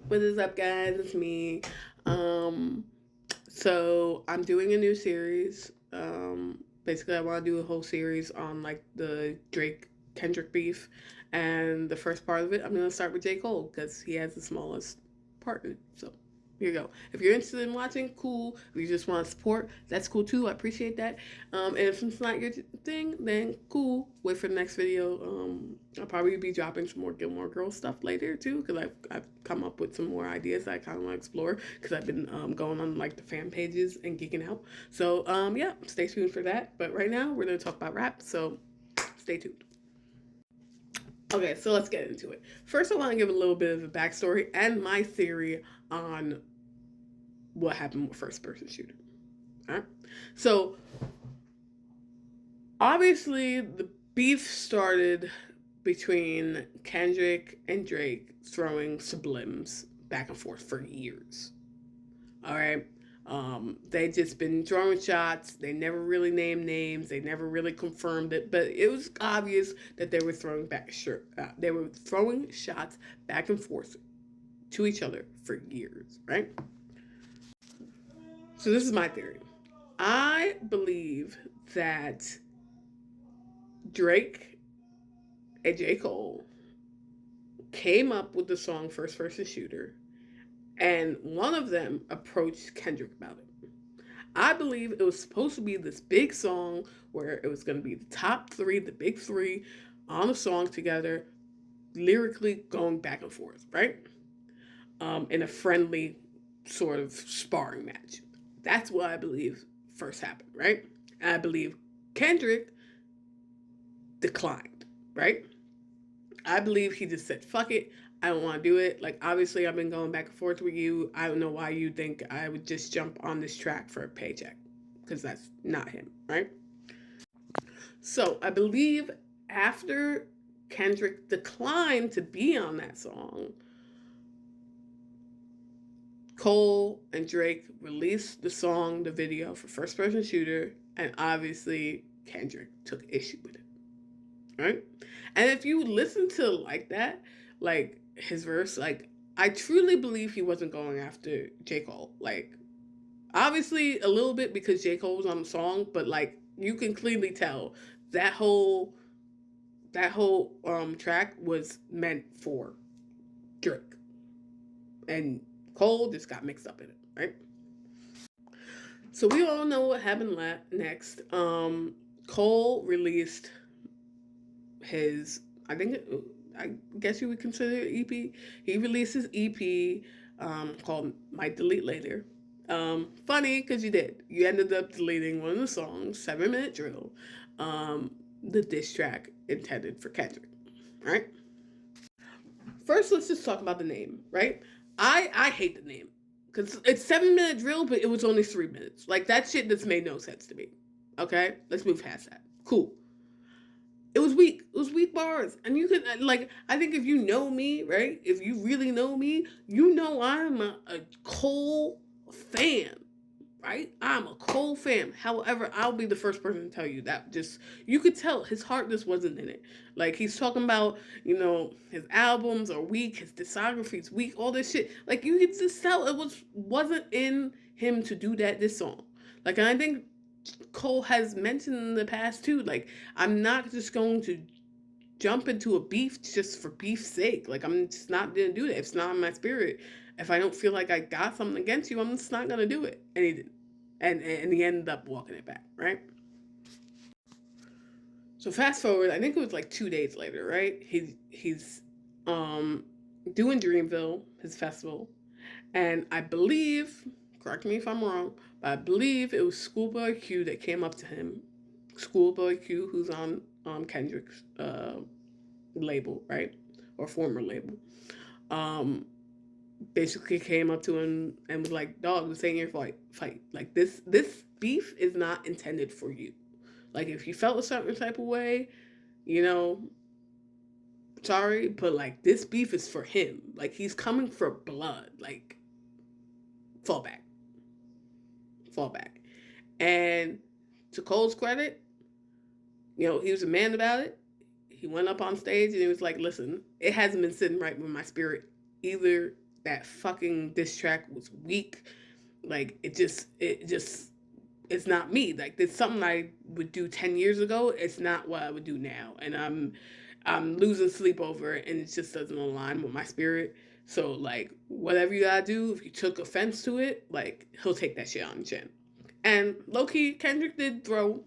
What is up, guys? It's me. Um, so I'm doing a new series. Basically, I want to do a whole series on like the Drake Kendrick beef, and the first part of it, I'm gonna start with J. Cole because he has the smallest part in it. So here you go. If you're interested in watching, cool. If you just want to support, that's cool too. I appreciate that. And if it's not your thing, then cool. Wait for the next video. I'll probably be dropping some more Gilmore Girls stuff later too, because I've come up with some more ideas that I kind of want to explore. Because I've been going on like the fan pages and geeking out. So yeah, stay tuned for that. But right now we're gonna talk about rap. So stay tuned. Okay, so let's get into it. First, I want to give a little bit of a backstory and my theory on what happened with first person shooter. All right. So obviously the beef started between Kendrick and Drake throwing sublims back and forth for years. All right. They just been throwing shots. They never really named names. They never really confirmed it, but it was obvious that they were throwing they were throwing shots back and forth to each other for years, right? So this is my theory. I believe that Drake and J. Cole came up with the song First Person Shooter, and one of them approached Kendrick about it. I believe it was supposed to be this big song where it was going to be the top three, the big three, on a song together, lyrically going back and forth, right? In a friendly sort of sparring match. That's what I believe first happened, right? And I believe Kendrick declined, right? I believe he just said, fuck it. I don't want to do it. Like, obviously, I've been going back and forth with you. I don't know why you think I would just jump on this track for a paycheck, because that's not him, right? So I believe after Kendrick declined to be on that song, Cole and Drake released the song, the video for First Person Shooter, and obviously Kendrick took issue with it, right? And if you listen to like that, like his verse, like I truly believe he wasn't going after J. Cole. Like obviously a little bit because J. Cole was on the song, but like you can clearly tell that whole track was meant for Drake. And Cole just got mixed up in it, right? So we all know what happened next. Cole released his, I think, I guess you would consider it EP. He released his EP called Might Delete Later. Funny because you did. You ended up deleting one of the songs, 7 Minute Drill, the diss track intended for Kendrick, right? First, let's just talk about the name, right? I hate the name because it's 7 minute drill, but it was only 3 minutes. Like that shit just made no sense to me. Okay, let's move past that. Cool. It was weak. It was weak bars, and you could like. I think if you know me, right? If you really know me, you know I'm a Cole fan, right? I'm a Cole fan. However, I'll be the first person to tell you that just you could tell his heart just wasn't in it. Like he's talking about, his albums are weak, his discography's weak, all this shit. Like you could just tell it wasn't in him to do that this song. Like and I think Cole has mentioned in the past too, like I'm not just going to jump into a beef just for beef's sake. Like I'm just not gonna do that. It's not in my spirit. If I don't feel like I got something against you, I'm just not gonna do it. And he didn't. And he ended up walking it back, right? So fast forward, I think it was like 2 days later, right? He's doing Dreamville, his festival, and I believe, correct me if I'm wrong, but I believe it was Schoolboy Q that came up to him. Schoolboy Q, who's on Kendrick's label, right, or former label, basically came up to him and was like, "Dog, this ain't your fight. Like this beef is not intended for you. Like if you felt a certain type of way, you know, sorry, but like this beef is for him. Like he's coming for blood. Like fall back, fall back." And to Cole's credit, he was a man about it. He went up on stage and he was like, "Listen, it hasn't been sitting right with my spirit either that fucking diss track was weak. Like it's not me. Like it's something I would do 10 years ago. It's not what I would do now. And I'm losing sleep over it, and it just doesn't align with my spirit. So like whatever you gotta do, if you took offense to it, like he'll take that shit on the chin. And low key, Kendrick did throw,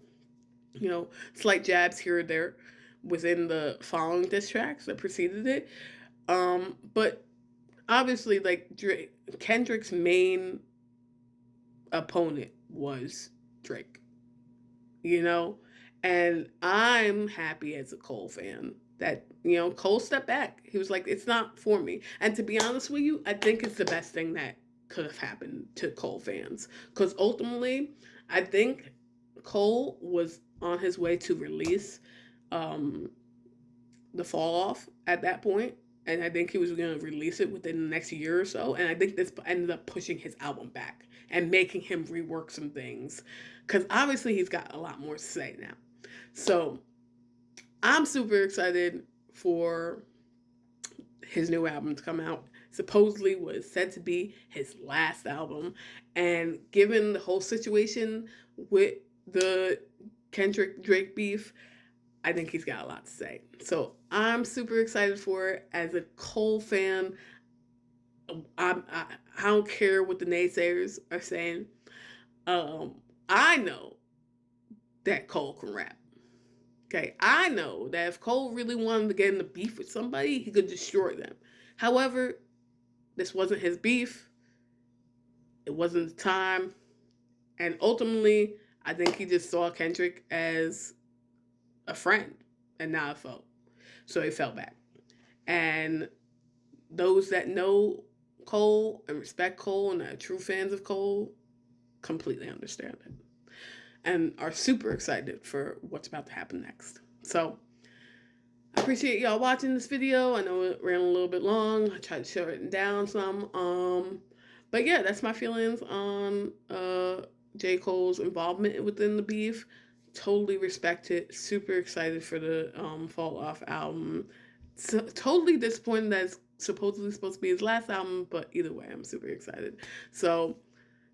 slight jabs here or there within the following diss tracks that preceded it. But obviously, like Kendrick's main opponent was Drake, you know? And I'm happy as a Cole fan that, Cole stepped back. He was like, it's not for me. And to be honest with you, I think it's the best thing that could have happened to Cole fans. Because ultimately, I think Cole was on his way to release the Fall Off at that point, and I think he was going to release it within the next year or so. And I think this ended up pushing his album back and making him rework some things, because obviously he's got a lot more to say now. So I'm super excited for his new album to come out. Supposedly was said to be his last album, and given the whole situation with the Kendrick Drake beef, I think he's got a lot to say. So I'm super excited for it. As a Cole fan, I don't care what the naysayers are saying. I know that Cole can rap. Okay, I know that if Cole really wanted to get in the beef with somebody, he could destroy them. However, this wasn't his beef. It wasn't the time. And ultimately, I think he just saw Kendrick as a friend and not a foe. So he fell back. And those that know Cole and respect Cole and are true fans of Cole completely understand it and are super excited for what's about to happen next. So I appreciate y'all watching this video. I know it ran a little bit long. I tried to shorten it down some. But yeah, that's my feelings on J. Cole's involvement within the beef. Totally respect it. Super excited for the Fall Off album. So, totally disappointed that it's supposedly supposed to be his last album, but either way, I'm super excited. So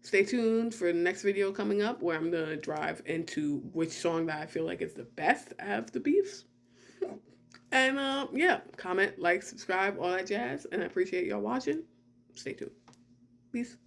stay tuned for the next video coming up, where I'm going to drive into which song that I feel like is the best out of the beefs. And yeah, comment, like, subscribe, all that jazz. And I appreciate y'all watching. Stay tuned. Peace.